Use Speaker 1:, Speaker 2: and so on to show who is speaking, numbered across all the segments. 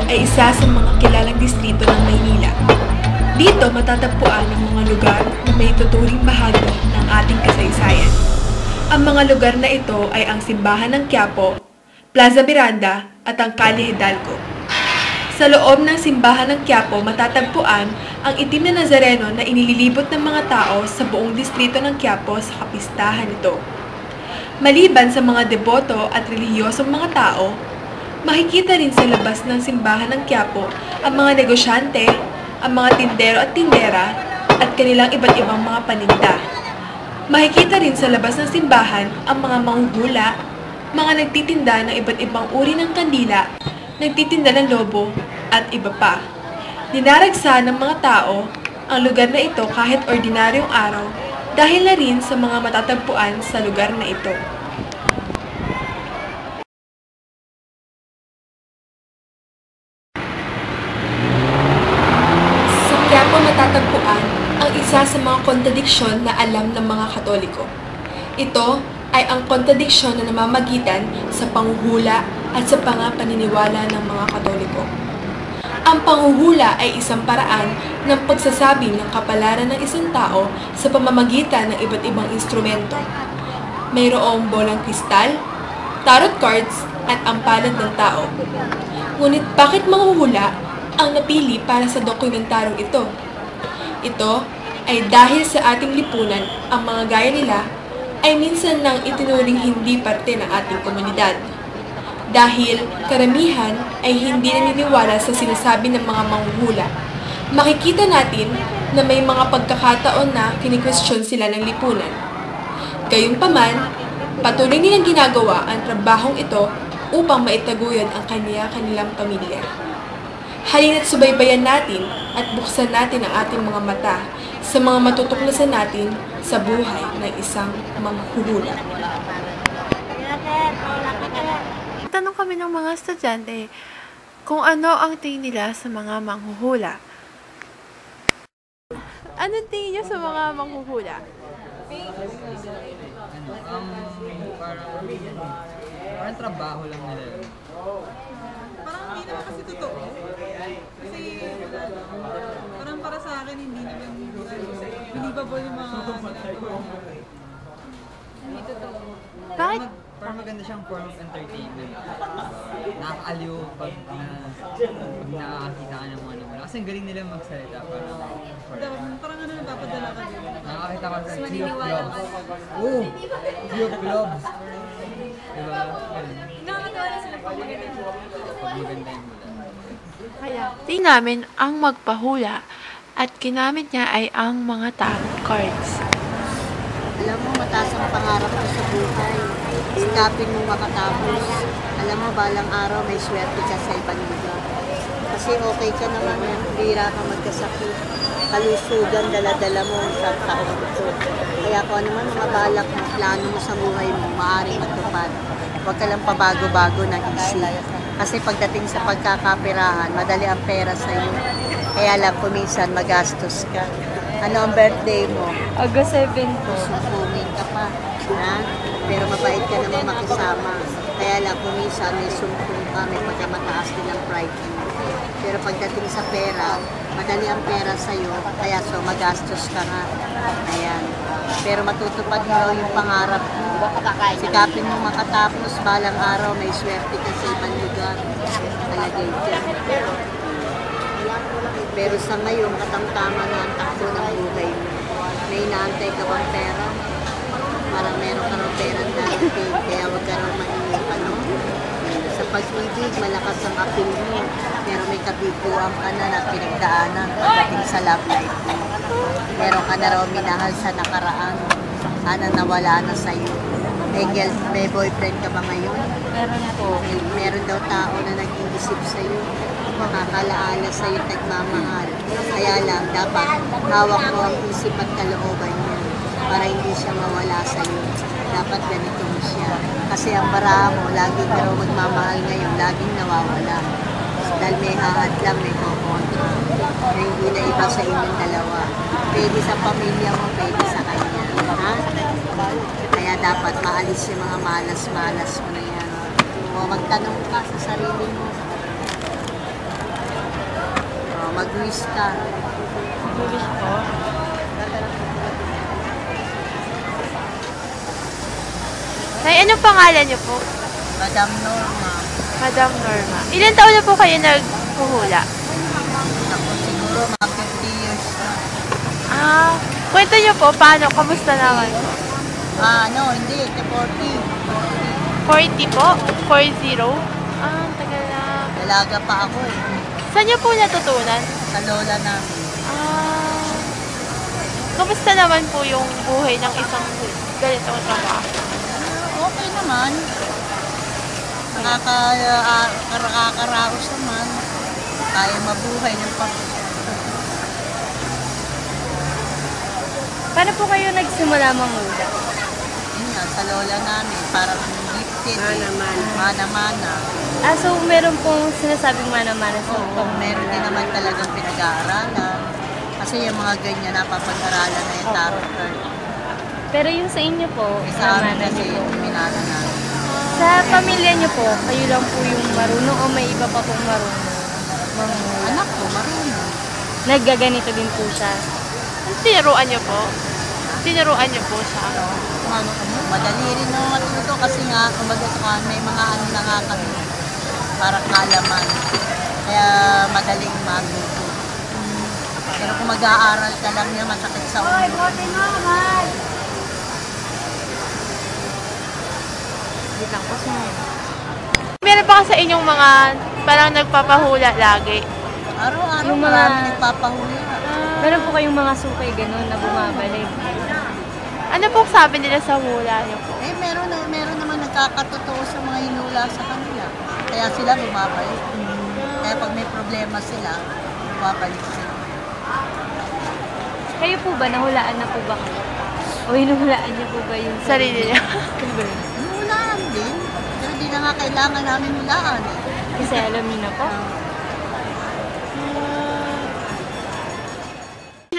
Speaker 1: ay isa sa mga kilalang distrito ng Maynila. Dito matatagpuan ang mga lugar na may tuturing bahagi ng ating kasaysayan. Ang mga lugar na ito ay ang Simbahan ng Quiapo, Plaza Miranda at ang Calle Hidalgo. Sa loob ng Simbahan ng Quiapo matatagpuan ang itim na Nazareno na inililibot ng mga tao sa buong distrito ng Quiapo sa kapistahan nito. Maliban sa mga deboto at relihiyosong mga tao, makikita rin sa labas ng Simbahan ng Quiapo ang mga negosyante, ang mga tindero at tindera at kanilang iba't ibang mga paninda. Makikita rin sa labas ng simbahan ang mga manghuhula, mga nagtitinda ng iba't ibang uri ng kandila, nagtitinda ng lobo at iba pa. Dinaragsa ng mga tao ang lugar na ito kahit ordinaryong araw dahil na rin sa mga matatagpuan sa lugar na ito. Sa Quiapo matatagpuan ang isa sa mga kontradiksyon na alam ng mga Katoliko. Ito ay ang kontradiksyon na namamagitan sa panghuhula at sa paniniwala ng mga Katoliko. Ang panghuhula ay isang paraan ng pagsasabi ng kapalaran ng isang tao sa pamamagitan ng iba't ibang instrumento. Mayroong bolang kristal, tarot cards, at ang palad ng tao. Ngunit bakit manghuhula ang napili para sa dokumentarong ito? Ito ay dahil sa ating lipunan, ang mga gaya nila ay minsan nang itinuring hindi parte ng ating komunidad. Dahil karamihan ay hindi naniniwala sa sinasabi ng mga manghuhula, makikita natin na may mga pagkakataon na kini-question sila ng lipunan. Gayunpaman, patuloy nilang ginagawa ang trabahong ito upang maitaguyod ang kanilang pamilya. Halina't subaybayan natin at buksan natin ang ating mga mata sa mga matutuklasan natin sa buhay ng isang manghuhula.
Speaker 2: Tanong kami ng mga estudyante kung ano ang tingin nila sa mga manghuhula. Anong tingin niyo sa mga manghuhula?
Speaker 3: Parang trabaho lang nila.
Speaker 4: Parang hindi naman kasi totoo. Kasi parang para sa akin hindi naman believable yung mga hindi totoo.
Speaker 2: Bakit?
Speaker 3: Parang maganda siyang form of entertainment. Nakakaaliw pag nakakita ka ng mga nila. Kasi ang galing nila magsalita.
Speaker 4: Parang ano napapadala ka din.
Speaker 3: Nakakita ka sa Sea of Gloves. Oo! Sea of Gloves! Diba?
Speaker 4: Nakakatawa na sila pag maganda yung
Speaker 3: Pag maganda yung mula.
Speaker 2: Kaya, tingin namin ang magpahula at ginamit niya ay ang mga tarot cards.
Speaker 5: Alam mo, mataas ang pangarap ko sa buhay. Sikapin mo makatapos. Alam mo, balang araw may swerte ka sa ibang lugar. Kasi okay ka naman, bira ka magkasakit. Kalusugan, dala-dala mo sa taon ito. Kaya kung ano man mga balak mo, plano mo sa buhay mo, maaaring matupad. Huwag ka lang pabago-bago ng isip. Kasi pagdating sa pagkakapirahan, madali ang pera sa iyo. Kaya lang, kuminsan magastos ka. Ano ang birthday mo?
Speaker 2: August 7 po.
Speaker 5: Susumingin ka pa. Ha? Pero mabait ka naman makisama. Kaya lang, kuminsan may sumpong ka, may pagkamataas din ang pride mo. Pero pagdating sa pera, madali ang pera sa'yo, kaya so magastos ka nga. Ayan. Pero matutupad mo raw yung pangarap mo. Sikapin mo makatapos, balang araw may swerte ka sa ibang lugar. Talagay dyan. Pero sa ngayon, katamtama na ang takbo ng buhay mo. May inaantay ka bang pera? Parang meron ka ng pera darating, kaya huwag ka raw mainip, ano? Sa pag-ibig, malakas ang apil mo. Pero may kabiguan ka na pinagdaanan pagdating sa love life mo. Meron ka na raw minahal sa nakaraan. Sana nawala na sa'yo. May boyfriend ka ba ngayon?
Speaker 2: Meron po.
Speaker 5: Meron daw tao na nag-iisip sa'yo. Makakalaala sa'yo at nagmamahal. Kaya lang, dapat hawak mo ang isip at kalooban mo para hindi siya mawala sa'yo. Dapat ganito mo siya. Kasi ang baraha mo, laging ka raw magmamahal ngayon, laging nawawala. Dahil may hahadlang, may kukontra. Na hindi na iba sa inyong dalawa. Pwede sa pamilya mo, pwede sa kanya. Ha? Kaya dapat maalis yung mga malas-malas mo na yan. O magtanong ka sa sarili mo. mag-wish ka.
Speaker 2: Wish po. Nay, anong pangalan niyo po?
Speaker 5: Madam Norma.
Speaker 2: Madam Norma. Ilan taon na po kayo naghuhula?
Speaker 5: Ako siguro mga 50 years na.
Speaker 2: Kwento niyo po, paano? Kamusta naman?
Speaker 5: Hindi. 40.
Speaker 2: 40 po? 40? Ang tagal na.
Speaker 5: Dalaga pa ako eh.
Speaker 2: Saan niyo po natutunan?
Speaker 5: Sa lola namin.
Speaker 2: Kamusta naman po yung buhay ng isang ganitong trabaho?
Speaker 5: Okay naman. Nakakaraos naman. Kaya mabuhay ng
Speaker 6: Paano po kayo nagsimula manghula?
Speaker 5: Yun nga, sa lola namin. Parang gifted. Mana-mana.
Speaker 6: So meron pong sinasabing mana-mana sa
Speaker 5: Oo, meron din naman talagang pinag-aaralan. Kasi yung mga ganyan, napapag-aralan na yung tarot card.
Speaker 6: Pero yung sa inyo po,
Speaker 5: Sa amin
Speaker 6: mana
Speaker 5: kasi
Speaker 6: niyo po.
Speaker 5: yung minana namin.
Speaker 6: Sa pamilya niyo po, kayo lang po yung marunong o may iba pa pong marunong manghula?
Speaker 5: Anak ko, marunong.
Speaker 6: Naggaganito din po siya.
Speaker 2: Tinuruan niyo po? Tinuruan niyo po siya?
Speaker 5: Madali rin naman matuto kasi nga, kumbaga sa kan, may mga ano na nga kami. Parang kalaman. Kaya madaling matuto. Pero kung mag-aaral ka lang niya, masakit sa ulo.
Speaker 2: Meron pa sa inyong mga parang nagpapahula lagi?
Speaker 5: Araw-araw
Speaker 6: Yung mga-
Speaker 5: marami nagpapahuli.
Speaker 6: Meron po kayong mga sukay ganun na bumabalik.
Speaker 2: Ano po sabi nila sa hula niyo po?
Speaker 5: Meron naman nagkakatotoo sa mga hinula sa kanila. Kaya sila bumabalik. Kaya pag may problema sila, bumabalik sila.
Speaker 6: Kayo po ba, nahulaan na po ba kayo? O hinuhulaan niyo po ba yung
Speaker 2: Sarili niya.
Speaker 5: Hulaan din. Pero di na nga kailangan namin hulaan.
Speaker 6: Kasi alam niyo na po.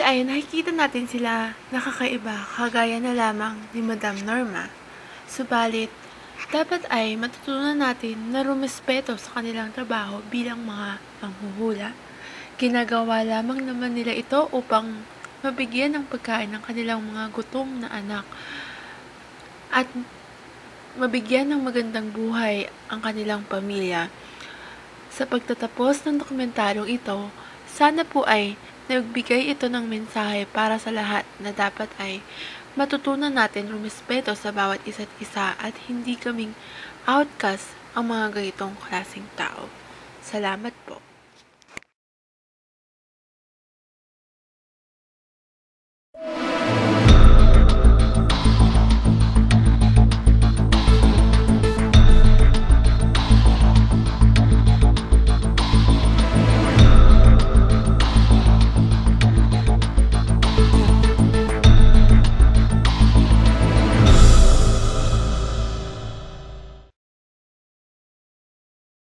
Speaker 2: Ay, nakikita natin sila nakakaiba, kagaya na lamang ni Madam Norma. Subalit, dapat ay matutunan natin na rumespeto sa kanilang trabaho bilang mga panghuhula. Ginagawa lamang naman nila ito upang mabigyan ng pagkain ng kanilang mga gutom na anak at mabigyan ng magandang buhay ang kanilang pamilya. Sa pagtatapos ng dokumentaryong ito, sana po ay nagbigay ito ng mensahe para sa lahat na dapat ay matutunan natin rumespeto sa bawat isa't isa at hindi kaming outcast ang mga ganitong klaseng tao. Salamat po.